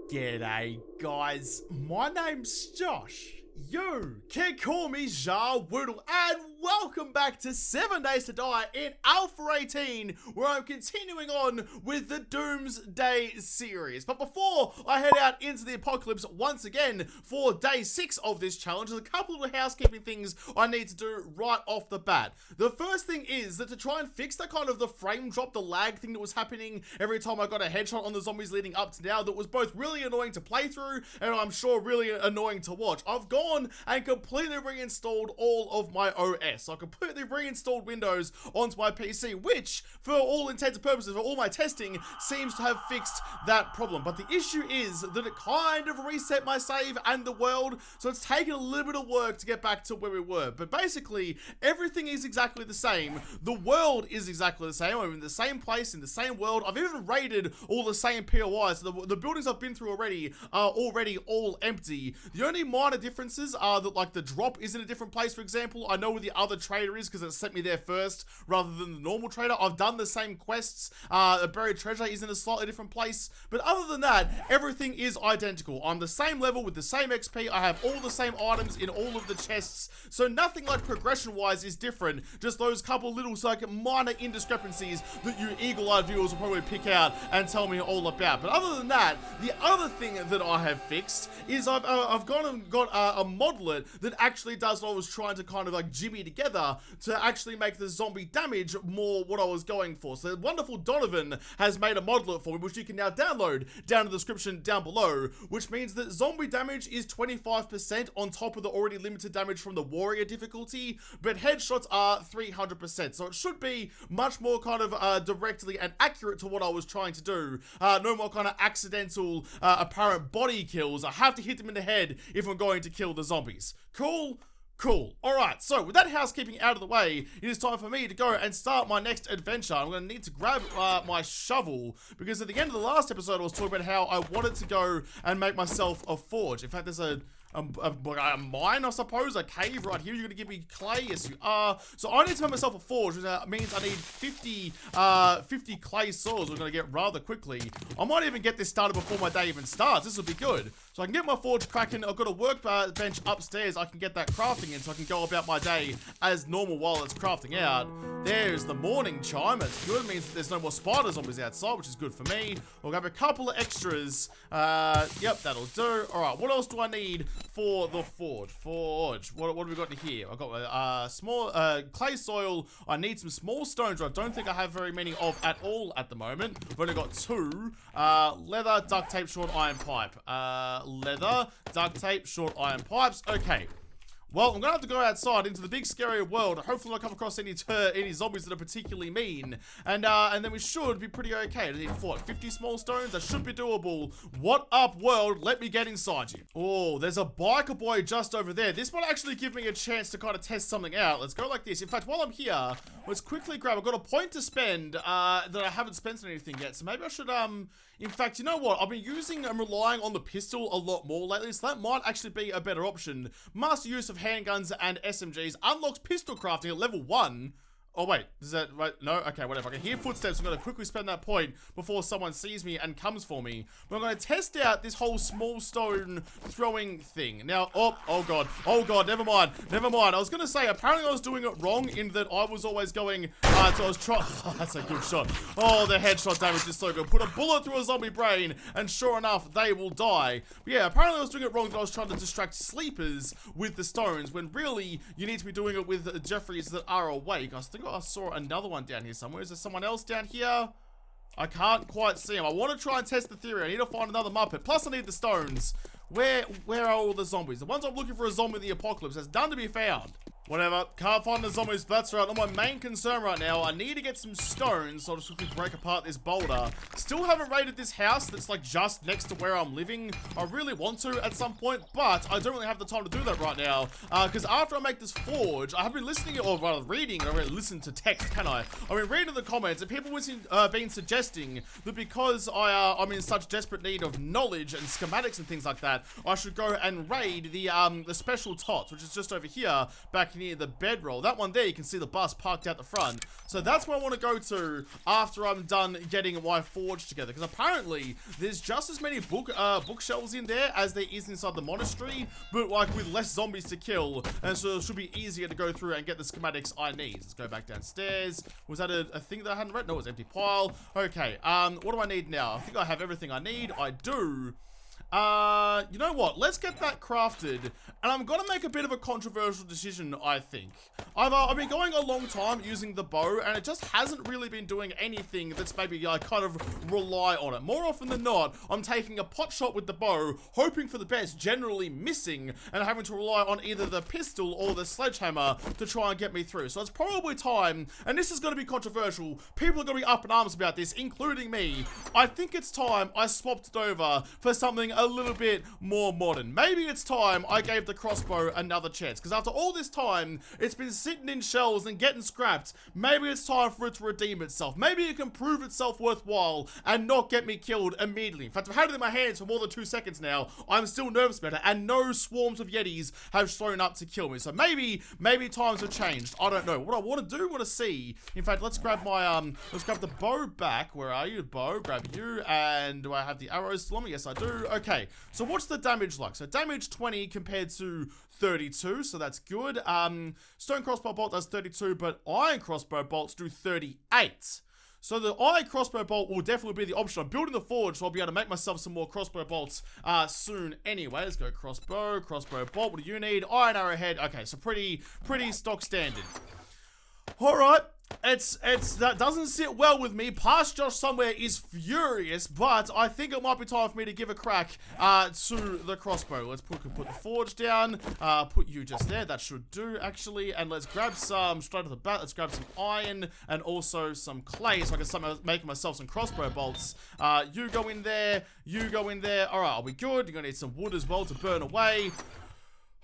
G'day guys, my name's Josh. You can call me Jar Woodle, and welcome back to 7 Days to Die in Alpha 18, where I'm continuing on with the Doomsday series. But before I head out into the apocalypse once again for day 6 of this challenge, there's a couple of housekeeping things I need to do right off the bat. The first thing is that to try and fix that kind of the frame drop, the lag thing that was happening every time I got a headshot on the zombies leading up to now, that was both really annoying to play through and I'm sure really annoying to watch. I've gone and completely reinstalled all of my OS. So I completely reinstalled Windows onto my PC, which, for all intents and purposes, for all my testing, seems to have fixed that problem. But the issue is that it kind of reset my save and the world, so it's taken a little bit of work to get back to where we were. But basically, everything is exactly the same. The world is exactly the same. I'm in the same place, in the same world. I've even raided all the same POIs. So the buildings I've been through already are already all empty. The only minor differences are that, like, the drop is in a different place, for example. I know where the other trader is because it sent me there first rather than the normal trader. I've done the same quests. The buried treasure is in a slightly different place. But other than that, everything is identical. I'm the same level with the same XP. I have all the same items in all of the chests. So nothing, like, progression-wise is different. Just those couple little, like, minor indiscrepancies that you eagle-eyed viewers will probably pick out and tell me all about. But other than that, the other thing that I have fixed is I've gone and got a modelet that actually does what I was trying to kind of like jimmy together to actually make the zombie damage more what I was going for. So the wonderful Donovan has made a modelet for me, which you can now download down in the description down below, which means that zombie damage is 25% on top of the already limited damage from the warrior difficulty, but headshots are 300%. So it should be much more kind of directly and accurate to what I was trying to do. No more kind of accidental apparent body kills. I have to hit them in the head if I'm going to kill the zombies. Cool? Cool. Alright, so with that housekeeping out of the way, it is time for me to go and start my next adventure. I'm going to need to grab my shovel, because at the end of the last episode I was talking about how I wanted to go and make myself a forge. In fact, there's a mine, I suppose, a cave right here. You're going to give me clay? Yes, you are. So I need to make myself a forge, which means I need 50 clay saws. We're going to get rather quickly. I might even get this started before my day even starts. This will be good. So I can get my forge cracking. I've got a workbench upstairs. I can get that crafting in so I can go about my day as normal while it's crafting out. There's the morning chime. That's good. It means that there's no more spider zombies outside, which is good for me. We'll grab a couple of extras. Yep, that'll do. Alright, what else do I need for the forge? What have we got in here? I've got small clay soil. I need some small stones, which I don't think I have very many of at all at the moment. I've only got 2. Leather, duct tape, short iron pipe. Leather, duct tape, short iron pipes. Okay. Well, I'm going to have to go outside into the big scary world. Hopefully not come across any zombies that are particularly mean. And then we should be pretty okay. I need, what, 50 small stones? That should be doable. What up, world? Let me get inside you. Oh, there's a biker boy just over there. This might actually give me a chance to kind of test something out. Let's go like this. In fact, while I'm here, let's quickly grab... I've got a point to spend that I haven't spent on anything yet. So maybe I should... In fact, you know what? I've been using and relying on the pistol a lot more lately, so that might actually be a better option. Master use of handguns and SMGs unlocks pistol crafting at level 1. Oh, wait. Is that right? No? Okay, whatever. I can hear footsteps. I'm going to quickly spend that point before someone sees me and comes for me. But I'm going to test out this whole small stone throwing thing. Now, oh God, never mind. I was going to say, apparently I was doing it wrong in that I was always going, so I was trying, that's a good shot. Oh, the headshot damage is so good. Put a bullet through a zombie brain, and sure enough, they will die. But yeah, apparently I was doing it wrong that I was trying to distract sleepers with the stones, when really, you need to be doing it with Jeffreys that are awake. I think I saw another one down here somewhere. Is there someone else down here? I can't quite see him. I want to try and test the theory. I need to find another Muppet. Plus, I need the stones. Where are all the zombies? The ones I'm looking for a zombie in the apocalypse. There's none to be found. Whatever. Can't find the zombies. That's right. Not my main concern right now. I need to get some stones, so I'll just quickly break apart this boulder. Still haven't raided this house that's like just next to where I'm living. I really want to at some point, but I don't really have the time to do that right now. Because after I make this forge, I have been listening, or rather reading, I don't really listen to text, can I? I've been reading the comments, and people have been suggesting that because I'm in such desperate need of knowledge and schematics and things like that, I should go and raid the special tots, which is just over here, back back near the bedroll. That one there, you can see the bus parked out the front. So that's where I want to go to after I'm done getting my forge together. Because apparently, there's just as many bookshelves in there as there is inside the monastery, but like with less zombies to kill. And so it should be easier to go through and get the schematics I need. Let's go back downstairs. Was that a thing that I hadn't read? No, it was empty pile. Okay, what do I need now? I think I have everything I need. I do. You know what? Let's get that crafted. And I'm gonna make a bit of a controversial decision, I think. I've been going a long time using the bow, and it just hasn't really been doing anything that's maybe kind of rely on it. More often than not, I'm taking a pot shot with the bow, hoping for the best, generally missing, and having to rely on either the pistol or the sledgehammer to try and get me through. So it's probably time, and this is gonna be controversial. People are gonna be up in arms about this, including me. I think it's time I swapped it over for something a little bit more modern. Maybe it's time I gave the crossbow another chance, because after all this time, it's been sitting in shells and getting scrapped. Maybe it's time for it to redeem itself. Maybe it can prove itself worthwhile and not get me killed immediately. In fact, I've had it in my hands for more than 2 seconds now. I'm still nervous about it, and no swarms of yetis have shown up to kill me. So maybe times have changed. I don't know. What I want to do, want to see. In fact, let's grab my let's grab the bow back. Where are you, bow? Grab you. And do I have the arrows still on me? Yes, I do. Okay. So what's the damage like? So damage 20 compared to 32, so that's good. Stone crossbow bolt does 32, but iron crossbow bolts do 38. So the iron crossbow bolt will definitely be the option. I'm building the forge, so I'll be able to make myself some more crossbow bolts soon anyway. Let's go crossbow bolt. What do you need? Iron arrowhead. Okay, so pretty stock standard. Alright. That doesn't sit well with me. Past Josh somewhere is furious, but I think it might be time for me to give a crack to the crossbow. Let's put the forge down, put you just there. That should do, actually. And let's grab some, straight off the bat, let's grab some iron and also some clay so I can start making myself some crossbow bolts. You go in there, you go in there. Alright, I'll be good. You're gonna need some wood as well to burn away.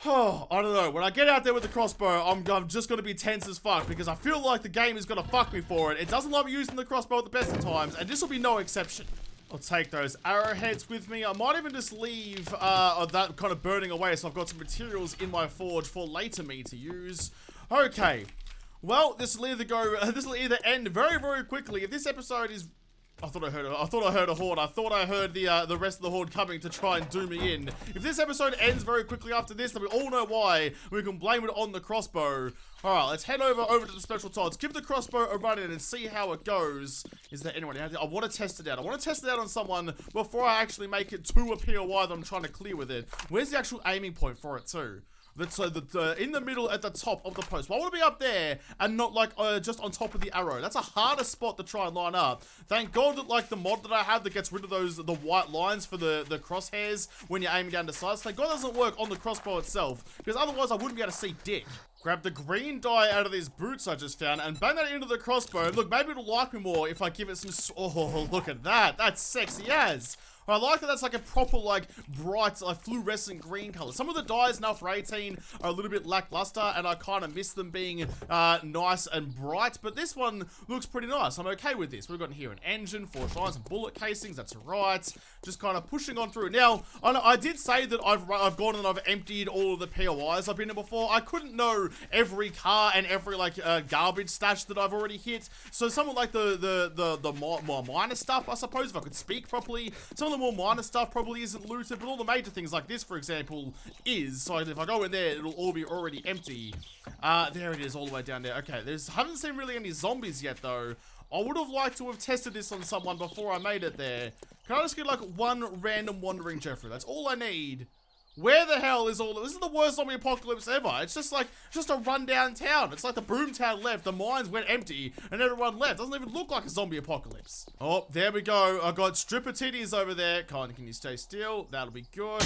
Oh, I don't know. When I get out there with the crossbow, I'm just going to be tense as fuck because I feel like the game is going to fuck me for it. It doesn't like me using the crossbow at the best of times, and this will be no exception. I'll take those arrowheads with me. I might even just leave that kind of burning away so I've got some materials in my forge for later me to use. Okay. Well, this will either end very, very quickly. If this episode is... I thought I heard a horde. I thought I heard the rest of the horde coming to try and do me in. If this episode ends very quickly after this, then we all know why. We can blame it on the crossbow. Alright, let's head over to the special tods. Give the crossbow a run in and see how it goes. Is there anyone out there? I want to test it out. I want to test it out on someone before I actually make it to a POI that I'm trying to clear with it. Where's the actual aiming point for it too? So in the middle at the top of the post. Why would it be up there and not like just on top of the arrow? That's a harder spot to try and line up. Thank God that like the mod that I have that gets rid of the white lines for the crosshairs when you're aiming down the sides. Thank God it doesn't work on the crossbow itself, because otherwise I wouldn't be able to see dick. Grab the green dye out of these boots I just found and bang that into the crossbow. Look, maybe it'll like me more if I give it some... Oh, look at that. That's sexy as. I like that that's like a proper, like, bright, like, fluorescent green color. Some of the dyes now for 18 are a little bit lackluster, and I kind of miss them being nice and bright, but this one looks pretty nice. I'm okay with this. We've got here an engine, 4 shines, and bullet casings. That's right. Just kind of pushing on through. Now, I did say that I've gone and I've emptied all of the POIs I've been in before. I couldn't know every car and every, like, garbage stash that I've already hit. So some of, like, the more minor stuff, I suppose, if I could speak properly, some of the more minor stuff probably isn't looted, but all the major things like this, for example, is. So if I go in there, it'll all be already empty. There it is, all the way down there. Okay, haven't seen really any zombies yet, though. I would have liked to have tested this on someone before I made it there. Can I just get, like, one random wandering Jeffrey? That's all I need. Where the hell is all... This is the worst zombie apocalypse ever. It's just like, just a rundown town. It's like the Boomtown left, the mines went empty, and everyone left. Doesn't even look like a zombie apocalypse. Oh, there we go. I got stripper titties over there. Can you stay still? That'll be good.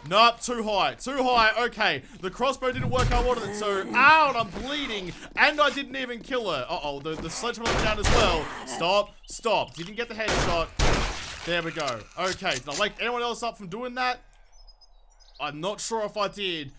Nope, too high. Too high. Okay, the crossbow didn't work how I wanted it to. Ow, and I'm bleeding, and I didn't even kill her. Uh-oh, the sledgehammer went down as well. Stop. Didn't get the headshot. There we go. Okay, did I wake anyone else up from doing that? I'm not sure if I did.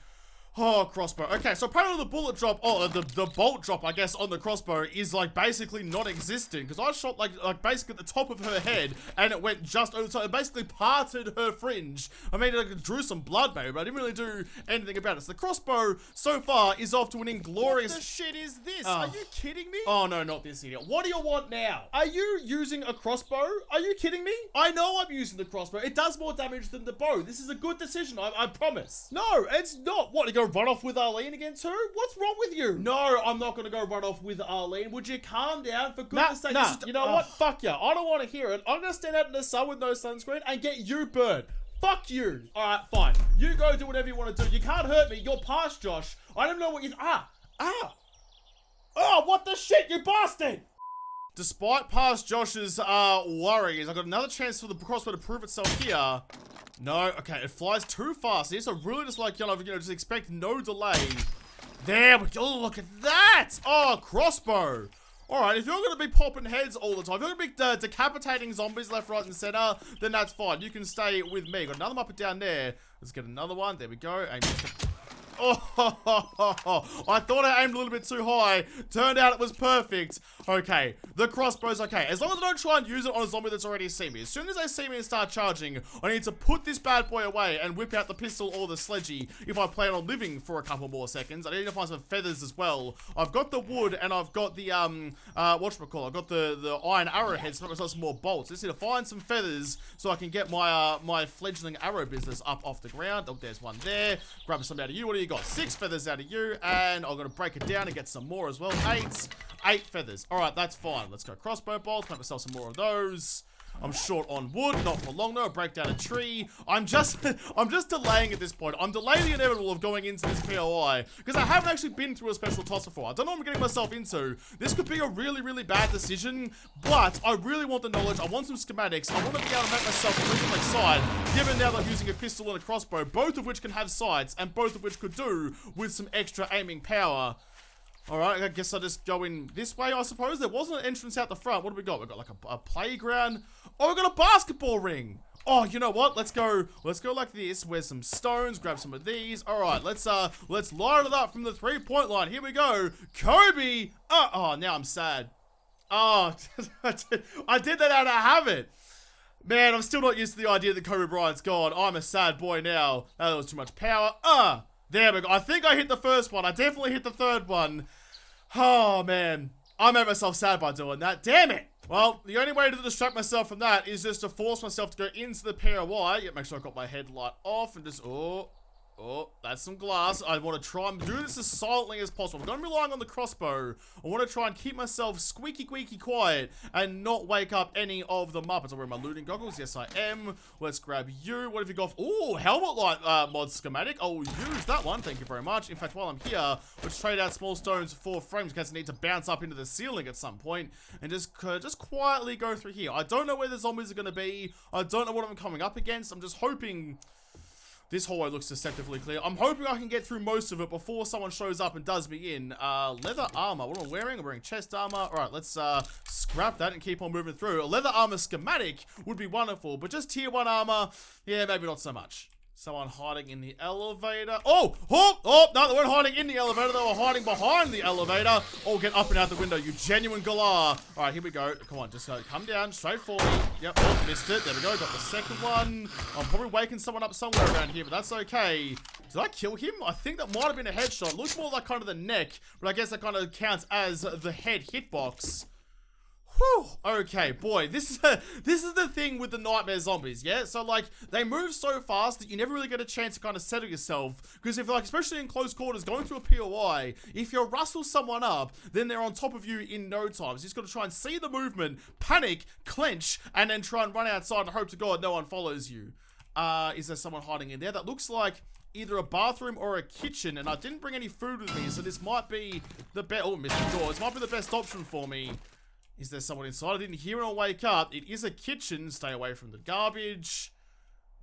Oh, crossbow. Okay, so apparently the bullet drop, the bolt drop, I guess, on the crossbow is like basically not existent, because I shot like basically at the top of her head and it went just over the top. It basically parted her fringe. I mean, it drew some blood, maybe, but I didn't really do anything about it. So the crossbow so far is off to an inglorious. What the shit is this? Are you kidding me? Oh no, not this idiot. What do you want now? Are you using a crossbow? Are you kidding me? I know I'm using the crossbow. It does more damage than the bow. This is a good decision, I promise. No, it's not. What, you go run off with Arlene again too? What's wrong with you? No, I'm not going to go run off with Arlene. Would you calm down for goodness sake? Nah. You know what? Fuck ya. I don't want to hear it. I'm going to stand out in the sun with no sunscreen and get you burnt. Fuck you. Alright, fine. You go do whatever you want to do. You can't hurt me. You're past Josh. I don't know what you... Oh, what the shit, you bastard! Despite past Josh's worries, I got another chance for the crossbow to prove itself here. No, okay, it flies too fast. So really just like, just expect no delay. There we go, look at that! Oh, crossbow. Alright, if you're going to be popping heads all the time, if you're going to be decapitating zombies left, right, and center, then that's fine. You can stay with me. Got another Muppet down there. Let's get another one. There we go. Oh, I thought I aimed a little bit too high. Turned out it was perfect. Okay, the crossbow's okay. As long as I don't try and use it on a zombie that's already seen me. As soon as they see me and start charging, I need to put this bad boy away and whip out the pistol or the sledgy if I plan on living for a couple more seconds. I need to find some feathers as well. I've got the wood and I've got the, whatchamacallit, I've got the iron arrowheads to make myself some more bolts. I just need to find some feathers so I can get my, my fledgling arrow business up off the ground. Oh, there's one there. Grab some out of you. What do you got? 6 feathers out of you, and I'm gonna break it down and get some more as well. 8 feathers. Alright, that's fine. Let's go crossbow bolts, make myself some more of those. I'm short on wood, not for long though. I'll break down a tree. I'm just delaying at this point. I'm delaying the inevitable of going into this POI, because I haven't actually been through a special toss before. I don't know what I'm getting myself into. This could be a really, really bad decision, but I really want the knowledge. I want some schematics. I want to be able to make myself a reflex sight, given now that I'm using a pistol and a crossbow, both of which can have sights, and both of which could do with some extra aiming power. Alright, I guess I'll just go in this way, I suppose. There wasn't an entrance out the front. What do we got? We've got like a playground. Oh, we've got a basketball ring. Oh, you know what? Let's go like this. Where's some stones? Grab some of these. Alright, let's line it up from the 3-point line. Here we go. Kobe! Oh, now I'm sad. Oh, I did that out of habit. Man, I'm still not used to the idea that Kobe Bryant's gone. I'm a sad boy now. That was too much power. There we go. I think I hit the first one. I definitely hit the third one. Oh, man. I made myself sad by doing that. Damn it. Well, the only way to distract myself from that is just to force myself to go into the POI. Yeah, make sure I got my headlight off and just... Oh, that's some glass. I want to try and do this as silently as possible. I'm not relying on the crossbow. I want to try and keep myself squeaky quiet and not wake up any of the Muppets. I'm wearing my looting goggles. Yes, I am. Let's grab you. What have you got? Oh, helmet light mod schematic. I'll use that one. Thank you very much. In fact, while I'm here, let's trade out small stones for frames in case I need to bounce up into the ceiling at some point and just quietly go through here. I don't know where the zombies are going to be. I don't know what I'm coming up against. I'm just hoping... This hallway looks deceptively clear. I'm hoping I can get through most of it before someone shows up and does me in. Leather armor. What am I wearing? I'm wearing chest armor. Alright, let's scrap that and keep on moving through. A leather armor schematic would be wonderful, but just tier 1 armor, yeah, maybe not so much. Someone hiding in the elevator. Oh, no, they weren't hiding in the elevator. They were hiding behind the elevator. Oh, get up and out the window, you genuine galah. All right, here we go. Come on, just come down straight for me. Yep, oh, missed it. There we go. Got the second one. I'm probably waking someone up somewhere around here, but that's okay. Did I kill him? I think that might have been a headshot. Looks more like kind of the neck, but I guess that kind of counts as the head hitbox. Whew. Okay, boy, this is the thing with the nightmare zombies, yeah? So, like, they move so fast that you never really get a chance to kind of settle yourself. Because if, like, especially in close quarters, going through a POI, if you rustle someone up, then they're on top of you in no time. So you just got to try and see the movement, panic, clench, and then try and run outside and hope to God no one follows you. Is there someone hiding in there? That looks like either a bathroom or a kitchen, and I didn't bring any food with me, so this might be the best... Oh, missed the door. This might be the best option for me. Is there someone inside? I didn't hear anyone wake up. It is a kitchen. Stay away from the garbage.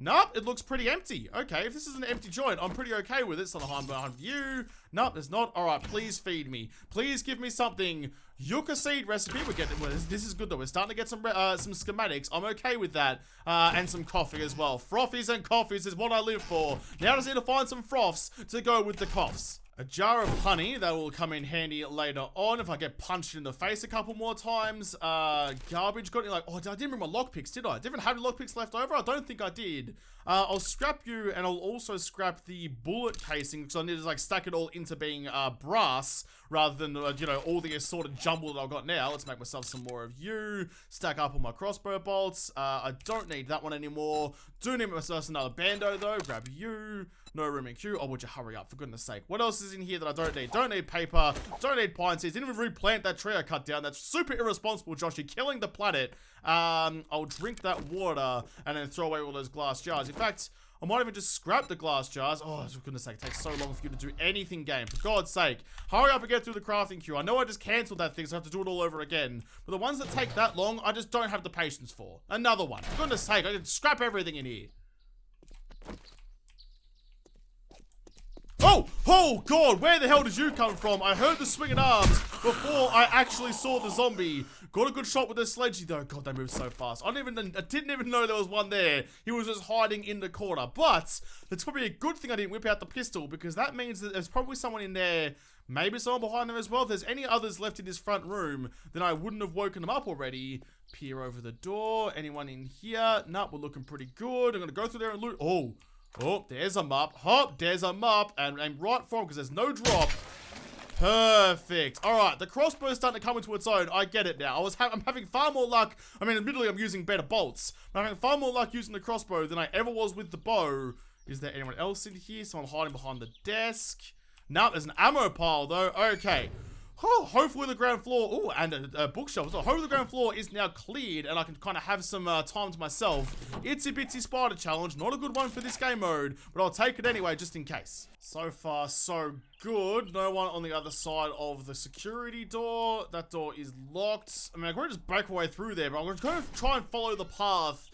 Nope, it looks pretty empty. Okay, if this is an empty joint, I'm pretty okay with it. It's not a harm behind you. Nope, there's not. All right, please feed me. Please give me something. Yucca seed recipe. We're getting, well, this is good though. We're starting to get some schematics. I'm okay with that. And some coffee as well. Frothies and coffees is what I live for. Now I just need to find some froths to go with the coughs. A jar of honey, that will come in handy later on if I get punched in the face a couple more times. Garbage, got any like, oh, I didn't bring my lockpicks, did I? Didn't have any lockpicks left over? I don't think I did. I'll scrap you, and I'll also scrap the bullet casing, because I need to like stack it all into being brass, rather than, you know, all the assorted jumble that I've got now. Let's make myself some more of you. Stack up all my crossbow bolts. I don't need that one anymore. Do need myself another bando though. Grab you. No room in queue. Oh, would you hurry up, for goodness sake. What else is in here that I don't need? Don't need paper. Don't need pine seeds. Didn't even replant that tree I cut down. That's super irresponsible, Josh. You're killing the planet. I'll drink that water and then throw away all those glass jars. In fact, I might even just scrap the glass jars. Oh, for goodness sake, it takes so long for you to do anything, game. For God's sake, hurry up and get through the crafting queue. I know I just cancelled that thing, so I have to do it all over again. But the ones that take that long, I just don't have the patience for. Another one. For goodness sake, I can scrap everything in here. Oh! Oh, God! Where the hell did you come from? I heard the swinging arms before I actually saw the zombie. Got a good shot with the sledgy, though. God, they move so fast. I didn't even know there was one there. He was just hiding in the corner. But it's probably a good thing I didn't whip out the pistol, because that means that there's probably someone in there. Maybe someone behind them as well. If there's any others left in this front room, then I wouldn't have woken them up already. Peer over the door. Anyone in here? Nope, we're looking pretty good. I'm going to go through there and loot. Oh. Oh, there's a mop. Hop, there's a mop. And aim right for him because there's no drop. Perfect. All right, the crossbow is starting to come into its own. I get it now. I'm having far more luck. I mean, admittedly, I'm using better bolts. I'm having far more luck using the crossbow than I ever was with the bow. Is there anyone else in here? Someone hiding behind the desk? No, there's an ammo pile, though. Okay. Oh, hopefully the ground floor, oh, and a bookshelf. So hopefully the ground floor is now cleared and I can kind of have some time to myself. Itsy bitsy spider challenge, not a good one for this game mode, but I'll take it anyway just in case. So far, so good. No one on the other side of the security door. That door is locked. I mean, I could just break my way through there, but I'm going to try and follow the path.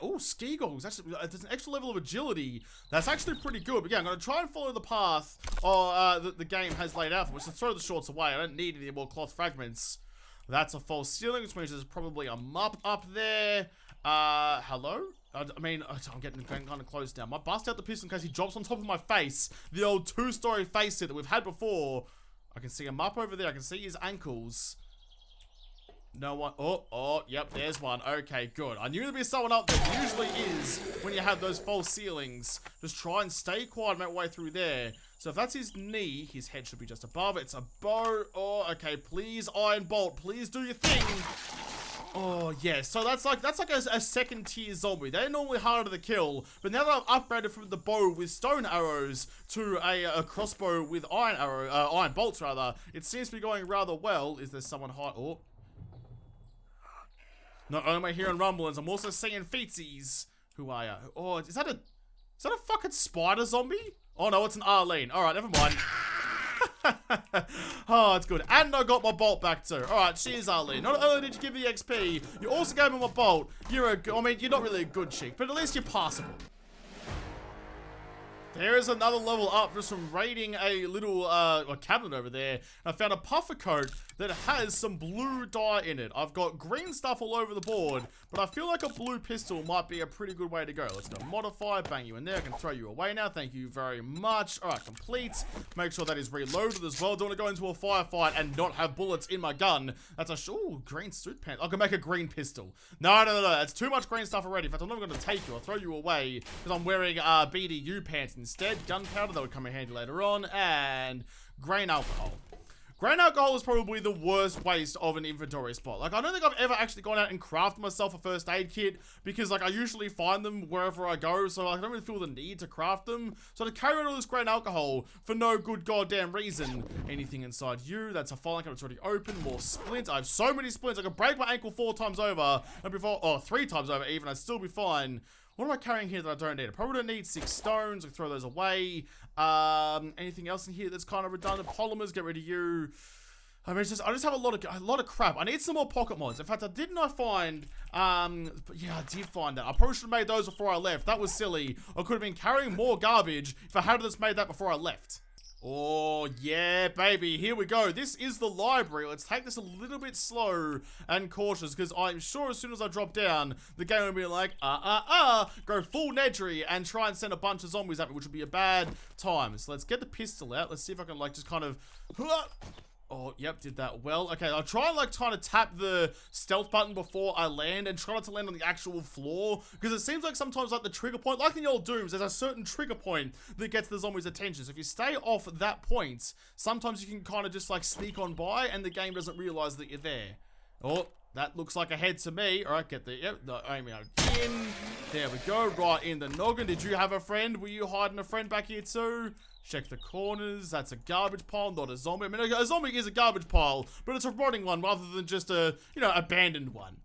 Oh, ski goggles. Actually, there's an extra level of agility. That's actually pretty good. But yeah, I'm going to try and follow the path that the game has laid out for me. So throw the shorts away. I don't need any more cloth fragments. That's a false ceiling, which means there's probably a mop up there. Hello? I mean, I'm getting kind of close now. Might bust out the pistol in case he drops on top of my face. The old two-story face hit that we've had before. I can see a mop over there. I can see his ankles. No one. Oh, yep, there's one. Okay, good. I knew there'd be someone up there. Usually is when you have those false ceilings. Just try and stay quiet, make my way through there. So if that's his knee, his head should be just above. It's a bow. Oh, okay, please, iron bolt. Please do your thing. Oh, yeah, so that's like a second tier zombie. They're normally harder to kill, but now that I've upgraded from the bow with stone arrows to a crossbow with iron bolts rather, it seems to be going rather well. Is there someone high? Oh. Not only am I hearing rumblings, I'm also seeing feetsies. Who are you? Oh, is that a fucking spider zombie? Oh no, it's an Arlene. Alright, never mind. Oh, it's good. And I got my bolt back too. Alright, cheers, Arlene. Not only did you give me the XP, you also gave me my bolt. I mean, you're not really a good chick, but at least you're passable. There is another level up just from raiding a little cabinet over there. I found a puffer coat that has some blue dye in it. I've got green stuff all over the board, but I feel like a blue pistol might be a pretty good way to go. Let's go modify, bang you in there. I can throw you away now. Thank you very much. All right, complete. Make sure that is reloaded as well. Don't want to go into a firefight and not have bullets in my gun. That's a green suit pants. I can make a green pistol. No. That's too much green stuff already. In fact, I'm not going to take you. I'll throw you away because I'm wearing BDU pants instead. Gunpowder, that would come in handy later on, and grain alcohol. Grain alcohol is probably the worst waste of an inventory spot. Like, I don't think I've ever actually gone out and crafted myself a first aid kit because, like, I usually find them wherever I go, so like, I don't really feel the need to craft them. So to carry on all this grain alcohol for no good goddamn reason. Anything inside you? That's a filing cabinet. It's already open. More splints. I have so many splints. I could break my ankle 4 times over, and 3 times over even. I'd still be fine. What am I carrying here that I don't need? I probably don't need 6 stones. I can throw those away. Anything else in here that's kind of redundant? Polymers, get rid of you. I mean, I just have a lot of crap. I need some more pocket mods. In fact, didn't I find, yeah, I did find that. I probably should have made those before I left. That was silly. I could have been carrying more garbage if I had just made that before I left. Oh, yeah, baby. Here we go. This is the library. Let's take this a little bit slow and cautious, because I'm sure as soon as I drop down, the game will be like, go full Nedry and try and send a bunch of zombies at me, which would be a bad time. So let's get the pistol out. Let's see if I can, like, just kind of... Oh, yep, did that well. Okay, I'll try and, like, trying to tap the stealth button before I land and try not to land on the actual floor, because it seems like sometimes, like, the trigger point, like in the old Dooms, there's a certain trigger point that gets the zombies' attention. So if you stay off that point, sometimes you can kind of just, like, sneak on by and the game doesn't realize that you're there. Oh, that looks like a head to me. All right, get the, yep, the aim out in. There we go, right in the noggin. Did you have a friend? Were you hiding a friend back here too? Check the corners. That's a garbage pile, not a zombie. I mean, a zombie is a garbage pile, but it's a rotting one rather than just a, you know, abandoned one.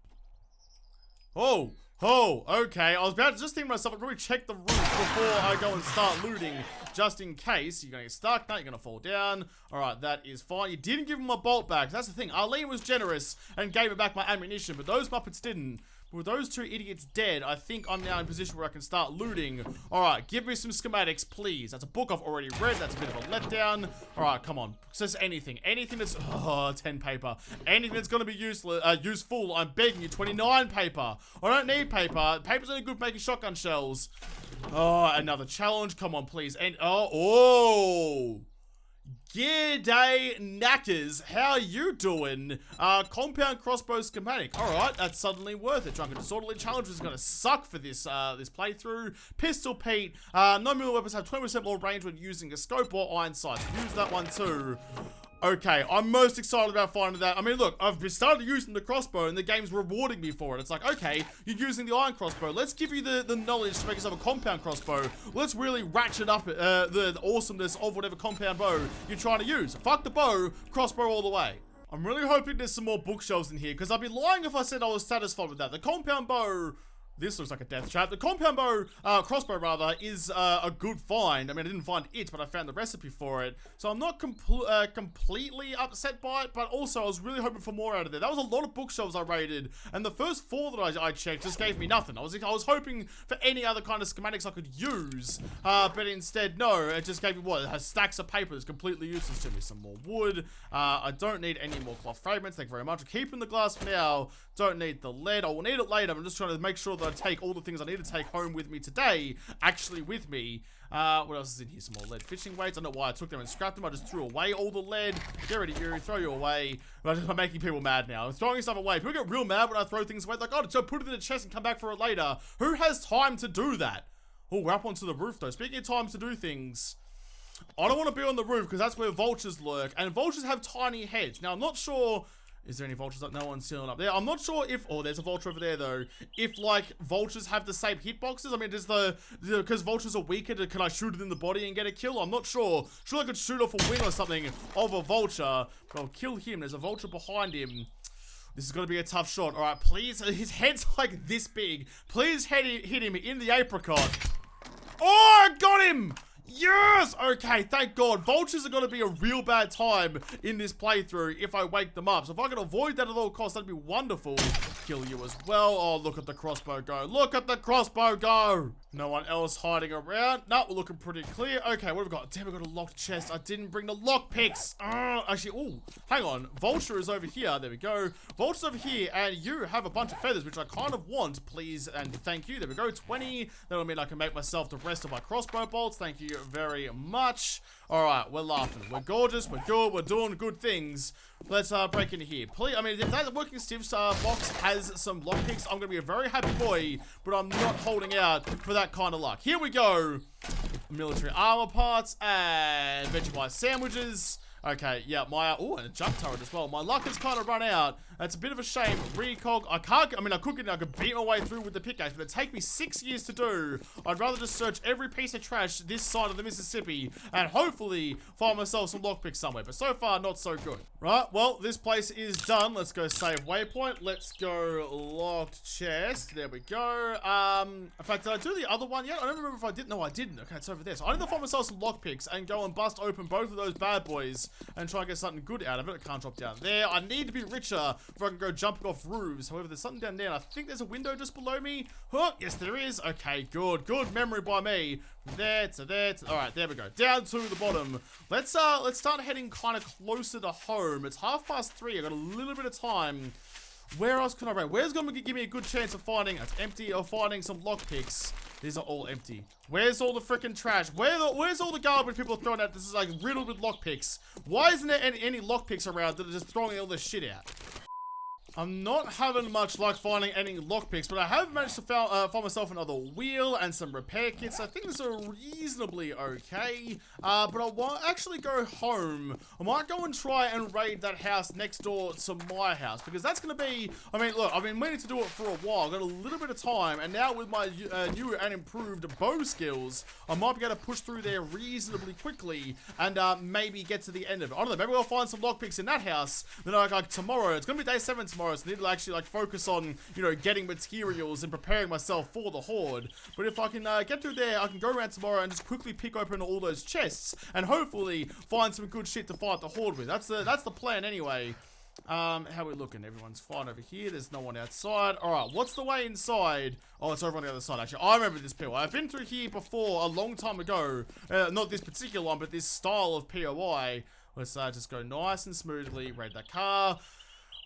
Oh, okay. I was about to just think to myself, I'd probably check the roof before I go and start looting, just in case. You're going to get stuck. No, you're going to fall down. All right, that is fine. You didn't give him my bolt back. That's the thing. Arlene was generous and gave me back my ammunition, but those Muppets didn't. With those two idiots dead, I think I'm now in a position where I can start looting. Alright, give me some schematics, please. That's a book I've already read. That's a bit of a letdown. Alright, come on. Just anything. Anything that's... Oh, 10 paper. Anything that's going to be useful. I'm begging you. 29 paper. I don't need paper. Paper's only good for making shotgun shells. Oh, another challenge. Come on, please. And... Oh! G'day knackers, how you doing? Compound crossbow schematic. Alright, that's suddenly worth it. Drunken Disorderly challenge is gonna suck for this this playthrough. Pistol Pete, no melee weapons have 20% more range when using a scope or iron sights. Use that one too. Okay, I'm most excited about finding that. I mean, look, I've started using the crossbow and the game's rewarding me for it. It's like, okay, you're using the iron crossbow. Let's give you the knowledge to make yourself a compound crossbow. Let's really ratchet up the awesomeness of whatever compound bow you're trying to use. Fuck the bow, crossbow all the way. I'm really hoping there's some more bookshelves in here, because I'd be lying if I said I was satisfied with that. The compound bow... This looks like a death trap. The compound bow, crossbow rather, is a good find. I mean, I didn't find it, but I found the recipe for it. So I'm not completely upset by it, but also I was really hoping for more out of there. That was a lot of bookshelves I raided, and the first 4 that I checked just gave me nothing. I was hoping for any other kind of schematics I could use, but instead, no. It just gave me, what, it has stacks of papers, completely useless to me. Some more wood. I don't need any more cloth fragments. Thank you very much. Keeping the glass for now. Don't need the lead. I will need it later. I'm just trying to make sure that I take all the things I need to take home with me today, actually with me. What else is in here? Some more lead fishing weights. I don't know why I took them and scrapped them. I just threw away all the lead. Get rid of you. Throw you away. I'm making people mad now. I'm throwing stuff away. People get real mad when I throw things away. Like, oh, so put it in a chest and come back for it later. Who has time to do that? Oh, we're up onto the roof, though. Speaking of time to do things... I don't want to be on the roof, because that's where vultures lurk. And vultures have tiny heads. Now, I'm not sure... Is there any vultures up? No one's sealing up there. I'm not sure if... Oh, there's a vulture over there, though. If, like, vultures have the same hitboxes. I mean, does because vultures are weaker, can I shoot it in the body and get a kill? I'm not sure. Sure, I could shoot off a wing or something of a vulture. But I'll kill him. There's a vulture behind him. This is going to be a tough shot. All right, please. His head's, like, this big. Please hit him in the apricot. Oh, I got him! Yes! Okay, thank God. Vultures are going to be a real bad time in this playthrough if I wake them up. So if I can avoid that at all costs, that'd be wonderful. Kill you as well. Oh, look at the crossbow go. Look at the crossbow go! No one else hiding around. No, we're looking pretty clear. Okay, what have we got? Damn, we got a locked chest. I didn't bring the lockpicks. Actually, ooh, hang on. Vulture is over here. There we go. Vulture's over here, and you have a bunch of feathers, which I kind of want, please, and thank you. There we go, 20. That'll mean I can make myself the rest of my crossbow bolts. Thank you very much. All right, we're laughing. We're gorgeous. We're good. We're doing good things. Let's break into here. Please, I mean, if that working stiffs box has some lockpicks, I'm gonna be a very happy boy. But I'm not holding out for that kind of luck. Here we go. Military armor parts and Vegemite sandwiches. Okay, yeah, my, oh, and a jump turret as well. My luck has kind of run out. That's a bit of a shame. Recog, I could beat my way through with the pickaxe, but it'd take me 6 years to do. I'd rather just search every piece of trash this side of the Mississippi and hopefully find myself some lockpicks somewhere. But so far, not so good. Right, well, this place is done. Let's go save waypoint. Let's go locked chest. There we go. In fact, did I do the other one yet? I don't remember if I did. No, I didn't. Okay, it's over there. So I need to find myself some lockpicks and go and bust open both of those bad boys chest and try and get something good out of it. I can't drop down there. I need to be richer before I can go jumping off roofs. However, there's something down there, and I think there's a window just below me. Huh, yes, there is. Okay, good. Good memory by me. From there to there to... Alright, there we go. Down to the bottom. Let's start heading kind of closer to home. It's 3:30. I've got a little bit of time. Where else can I raid? Where's going to give me a good chance of finding... It's empty. Or finding some lockpicks. These are all empty. Where's all the freaking trash? Where's all the garbage people are throwing out? This is like riddled with lockpicks. Why isn't there any lockpicks around that are just throwing all this shit out? I'm not having much luck finding any lockpicks, but I have managed to find myself another wheel and some repair kits. I think these are reasonably okay, but I won't actually go home. I might go and try and raid that house next door to my house, because that's going to be, I mean, look, I've been meaning to do it for a while. I've got a little bit of time, and now with my new and improved bow skills, I might be able to push through there reasonably quickly and maybe get to the end of it. I don't know, maybe I'll find some lockpicks in that house, then like tomorrow, it's going to be day 7 tomorrow, so I need to actually like focus on, you know, getting materials and preparing myself for the horde. But if I can get through there, I can go around tomorrow and just quickly pick open all those chests and hopefully find some good shit to fight the horde with. That's the plan anyway. How are we looking? Everyone's fine over here. There's no one outside. Alright, what's the way inside? Oh, it's over on the other side, actually. I remember this POI. I've been through here before a long time ago. Not this particular one, but this style of POI. Let's just go nice and smoothly. Raid that car.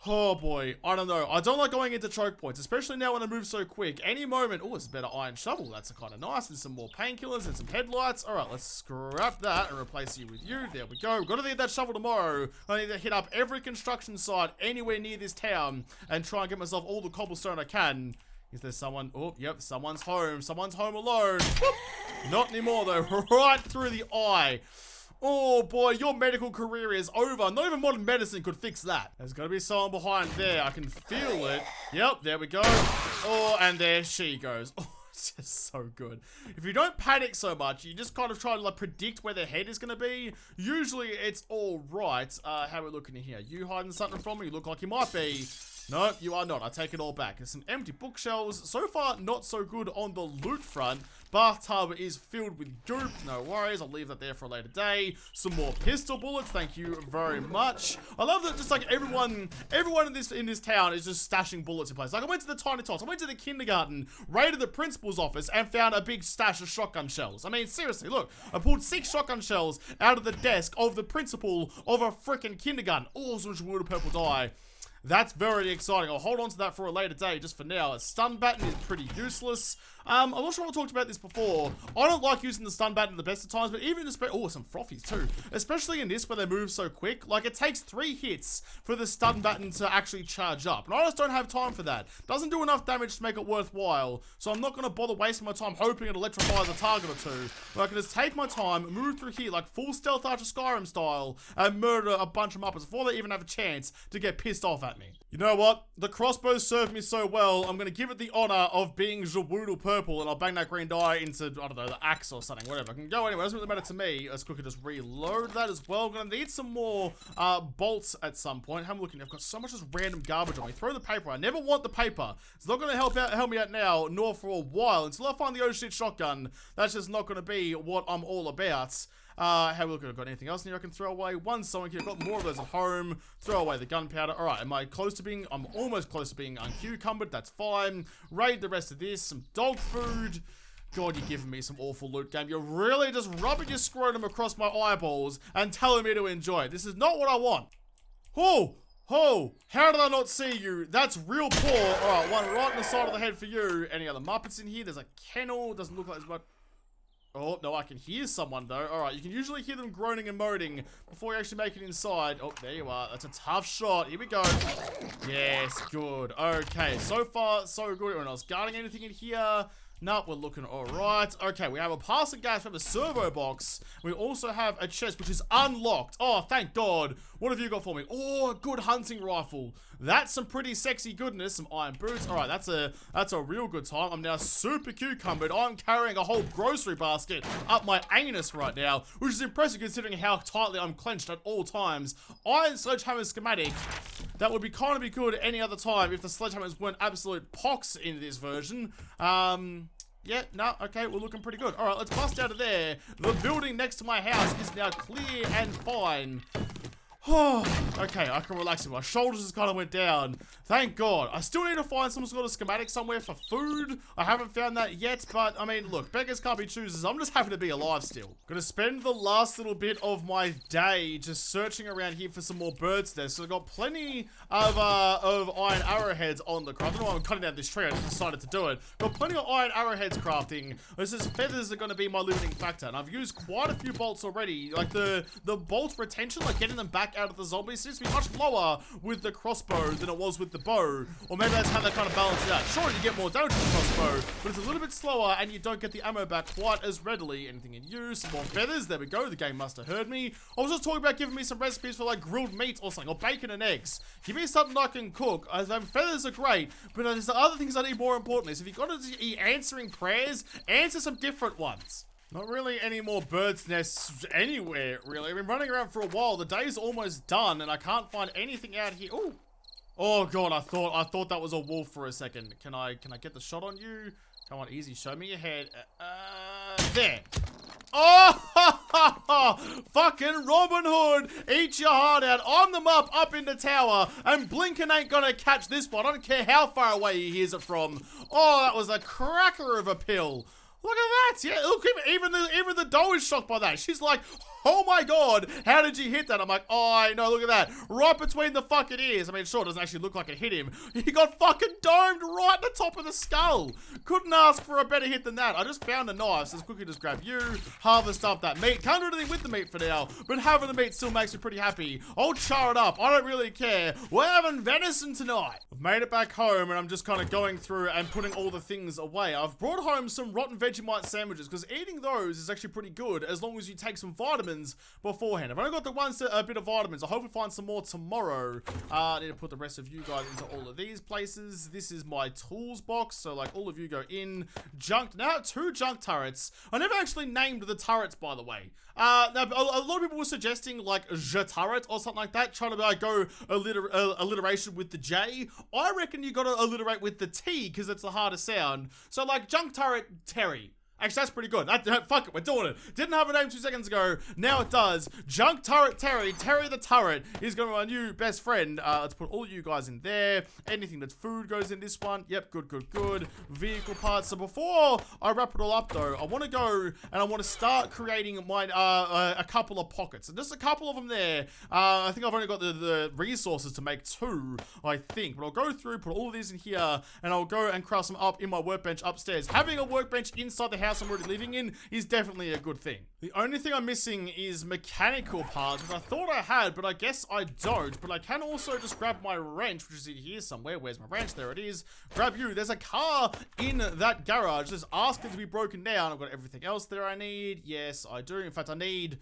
Oh boy, I don't know. I don't like going into choke points, especially now when I move so quick. Any moment... Oh, it's a better iron shovel. That's kind of nice. And some more painkillers and some headlights. Alright, let's scrap that and replace you with you. There we go. We've got to get that shovel tomorrow. I need to hit up every construction site anywhere near this town and try and get myself all the cobblestone I can. Is there someone? Oh, yep, someone's home. Someone's home alone. Whoop. Not anymore, though. Right through the eye. Oh boy, your medical career is over. Not even modern medicine could fix that. There's gotta be someone behind there. I can feel it. Yep, there we go. Oh, and there she goes. Oh, it's just so good. If you don't panic so much, you just kind of try to like predict where their head is gonna be. Usually it's all right. How are we looking in here? You hiding something from me? You look like you might be. No, you are not. I take it all back. There's some empty bookshelves. So far, not so good on the loot front. Bathtub is filled with goop. No worries. I'll leave that there for a later day. Some more pistol bullets. Thank you very much. I love that just like everyone in this town is just stashing bullets in place. Like I went to the Tiny Tots. I went to the kindergarten, raided the principal's office, and found a big stash of shotgun shells. I mean, seriously, look. I pulled 6 shotgun shells out of the desk of the principal of a freaking kindergarten. Oh, so much wood of purple dye. That's very exciting. I'll hold on to that for a later day. Just for now, a stun baton is pretty useless. I'm not sure I talked about this before. I don't like using the stun baton at the best of times, but even oh, some frothies too. Especially in this where they move so quick. Like it takes 3 hits for the stun baton to actually charge up. And I just don't have time for that. Doesn't do enough damage to make it worthwhile. So I'm not going to bother wasting my time hoping it electrifies a target or two. But I can just take my time, move through here like full stealth Archer Skyrim style, and murder a bunch of Muppets before they even have a chance to get pissed off at me. You know what? The crossbow served me so well, I'm going to give it the honor of being Zawoodle purple, and I'll bang that green dye into, I don't know, the axe or something, whatever. I can go anywhere. It doesn't really matter to me. Let's quickly just reload that as well. I'm going to need some more bolts at some point. How am I looking? I've got so much just random garbage on me. Throw the paper. I never want the paper. It's not going to help me out now, nor for a while. Until I find the oh shit shotgun, that's just not going to be what I'm all about. Have a look. I've got anything else in here I can throw away? One sewing kit. I've got more of those at home. Throw away the gunpowder. Alright, am I close to being... I'm almost close to being uncucumbered. That's fine. Raid the rest of this. Some dog food. God, you're giving me some awful loot, game. You're really just rubbing your scrotum across my eyeballs and telling me to enjoy it. This is not what I want. Oh! Oh, how did I not see you? That's real poor. Alright, one right in the side of the head for you. Any other Muppets in here? There's a kennel. Doesn't look like there's much... Oh, no, I can hear someone, though. Alright, you can usually hear them groaning and moaning before you actually make it inside. Oh, there you are. That's a tough shot. Here we go. Yes, good. Okay, so far, so good. Anyone else guarding anything in here? Nope, we're looking alright. Okay, we have a passing gas, we have a servo box. We also have a chest, which is unlocked. Oh, thank God. What have you got for me? Oh, a good hunting rifle. That's some pretty sexy goodness. Some iron boots. Alright, that's a real good time. I'm now super cucumbered. I'm carrying a whole grocery basket up my anus right now, which is impressive considering how tightly I'm clenched at all times. Iron sledgehammer schematic. That would be kind of be good any other time if the sledgehammers weren't absolute pox in this version. Yeah, no, okay, we're looking pretty good. Alright, let's bust out of there. The building next to my house is now clear and fine. Okay, I can relax it. My shoulders just kind of went down. Thank God. I still need to find some sort of schematic somewhere for food. I haven't found that yet, but I mean, look, beggars can't be choosers. I'm just happy to be alive still. Gonna spend the last little bit of my day just searching around here for some more birds there. So I've got plenty of iron arrowheads on the craft. I don't know why I'm cutting down this tree. I just decided to do it. Got plenty of iron arrowheads crafting. This is feathers are gonna be my limiting factor, and I've used quite a few bolts already. Like the bolt retention, like getting them back out of the zombies seems to be much lower with the crossbow than it was with the bow, or maybe that's how they kind of balance it out. Sure, you get more damage with the crossbow, but it's a little bit slower and you don't get the ammo back quite as readily. Anything in use, some more feathers, there we go, the game must have heard me. I was just talking about giving me some recipes for like grilled meat or something, or bacon and eggs. Give me something I can cook. Feathers are great, but there's other things I need more importantly. So if you've got to be answering prayers, answer some different ones. Not really any more birds' nests anywhere, really. I've been running around for a while. The day's almost done, and I can't find anything out here. Ooh. Oh, God, I thought that was a wolf for a second. Can I get the shot on you? Come on, easy. Show me your head. There. Oh, fucking Robin Hood. Eat your heart out. On the up in the tower, and Blinken ain't gonna catch this one. I don't care how far away he hears it from. Oh, that was a cracker of a pill. Look at that! Yeah, look, even the doll is shocked by that. She's like, oh my God, how did you hit that? I'm like, oh, I know, look at that. Right between the fucking ears. I mean, sure, it doesn't actually look like it hit him. He got fucking domed right at the top of the skull. Couldn't ask for a better hit than that. I just found a knife, so let's quickly just grab you, harvest up that meat. Can't do anything with the meat for now, but having the meat still makes me pretty happy. I'll char it up. I don't really care. We're having venison tonight. I've made it back home, and I'm just kind of going through and putting all the things away. I've brought home some rotten Vegemite sandwiches, because eating those is actually pretty good, as long as you take some vitamins beforehand. I've only got the one bit of vitamins. I hope we find some more tomorrow. I need to put the rest of you guys into all of these places. This is my tools box, so like all of you go in. Junk, now 2 junk turrets. I never actually named the turrets, by the way. Now, a lot of people were suggesting like je turret or something like that, trying to like go alliteration with the J. I reckon you gotta alliterate with the T, because it's the hardest sound. So like junk turret Terry. Actually, that's pretty good. Fuck it, we're doing it. Didn't have a name 2 seconds ago. Now it does. Junk Turret Terry. Terry the Turret is going to be my new best friend. Let's put all you guys in there. Anything that's food goes in this one. Yep, good. Vehicle parts. So before I wrap it all up, though, I want to go and I want to start creating my a couple of pockets. And just a couple of them there. I think I've only got the resources to make 2, I think. But I'll go through, put all of these in here, and I'll go and craft them up in my workbench upstairs. Having a workbench inside the house I'm already living in is definitely a good thing. The only thing I'm missing is mechanical parts, which I thought I had, but I guess I don't. But I can also just grab my wrench, which is in here somewhere. Where's my wrench? There it is. Grab you. There's a car in that garage. Just ask it to be broken down. I've got everything else there I need. Yes, I do. In fact, I need...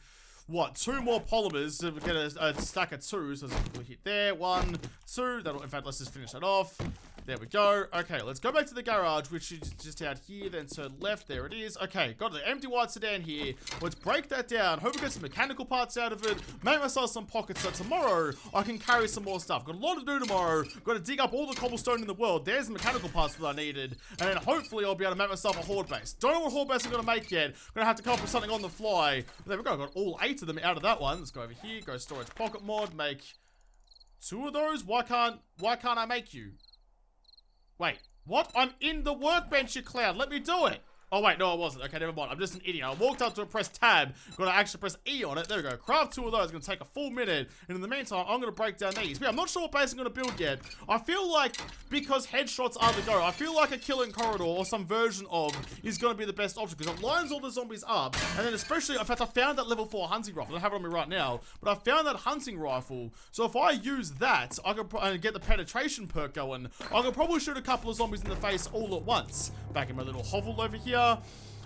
what, 2 more polymers to get a stack of 2. So we'll hit there. 1, 2. That'll, in fact, let's just finish that off. There we go. Okay, let's go back to the garage, which is just out here, then turn left. There it is. Okay, got the empty white sedan here. Let's break that down. Hope we get some mechanical parts out of it. Make myself some pockets so tomorrow I can carry some more stuff. Got a lot to do tomorrow. Got to dig up all the cobblestone in the world. There's the mechanical parts that I needed. And then hopefully I'll be able to make myself a horde base. Don't know what horde base I'm going to make yet. Going to have to come up with something on the fly. There we go. Got all 8 of them out of that one. Let's go over here. Go storage pocket mod. Make 2 of those. Why can't I make you? Wait, what? I'm in the workbench, you clown. Let me do it. Oh, wait, no, I wasn't. Okay, never mind. I'm just an idiot. I walked up to press tab. Got to actually press E on it. There we go. Craft 2 of those. It's going to take a full minute. And in the meantime, I'm going to break down these. But yeah, I'm not sure what base I'm going to build yet. I feel like, because headshots are the go, I feel like a killing corridor or some version of is going to be the best option. Because it lines all the zombies up. And then especially, in fact, I found that level 4 hunting rifle. I don't have it on me right now. But I found that hunting rifle. So if I use that, I can get the penetration perk going. I can probably shoot a couple of zombies in the face all at once. Back in my little hovel over here.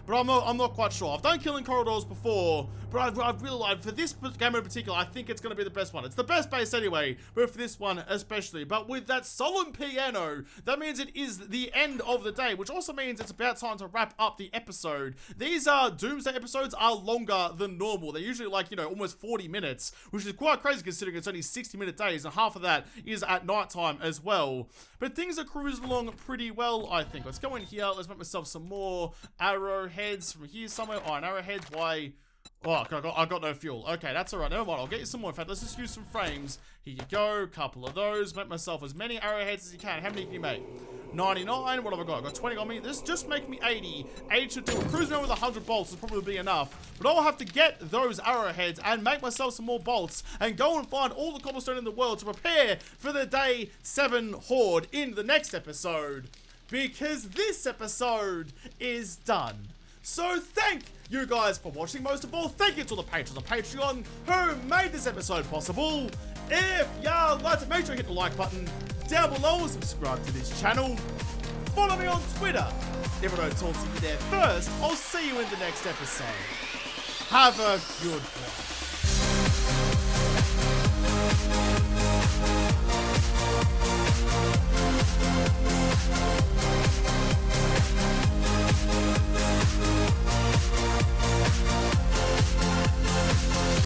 But I'm not quite sure. I've done killing corridors before, but I've really liked, for this game in particular, I think it's going to be the best one. It's the best base anyway, but for this one especially. But with that solemn piano, that means it is the end of the day, which also means it's about time to wrap up the episode. These Doomsday episodes are longer than normal. They're usually like, you know, almost 40 minutes, which is quite crazy considering it's only 60-minute days, and half of that is at night time as well. But things are cruising along pretty well, I think. Let's go in here. Let's make myself some more arrowheads from here somewhere. Iron arrowheads. Why Oh, I got no fuel. Okay, that's alright. Never mind. I'll get you some more. In fact, let's just use some frames. Here you go. Couple of those. Make myself as many arrowheads as you can. How many can you make? 99. What have I got? I got 20 on me. This just make me 80. 80 should do it. Cruising around with 100 bolts will probably be enough. But I'll have to get those arrowheads and make myself some more bolts and go and find all the cobblestone in the world to prepare for the day 7 horde in the next episode. Because this episode is done. So thank you guys for watching. Most of all, thank you to the patrons on Patreon who made this episode possible. If y'all like to, make sure you hit the like button down below and subscribe to this channel. Follow me on Twitter. If I don't talk to you there first, I'll see you in the next episode. Have a good one.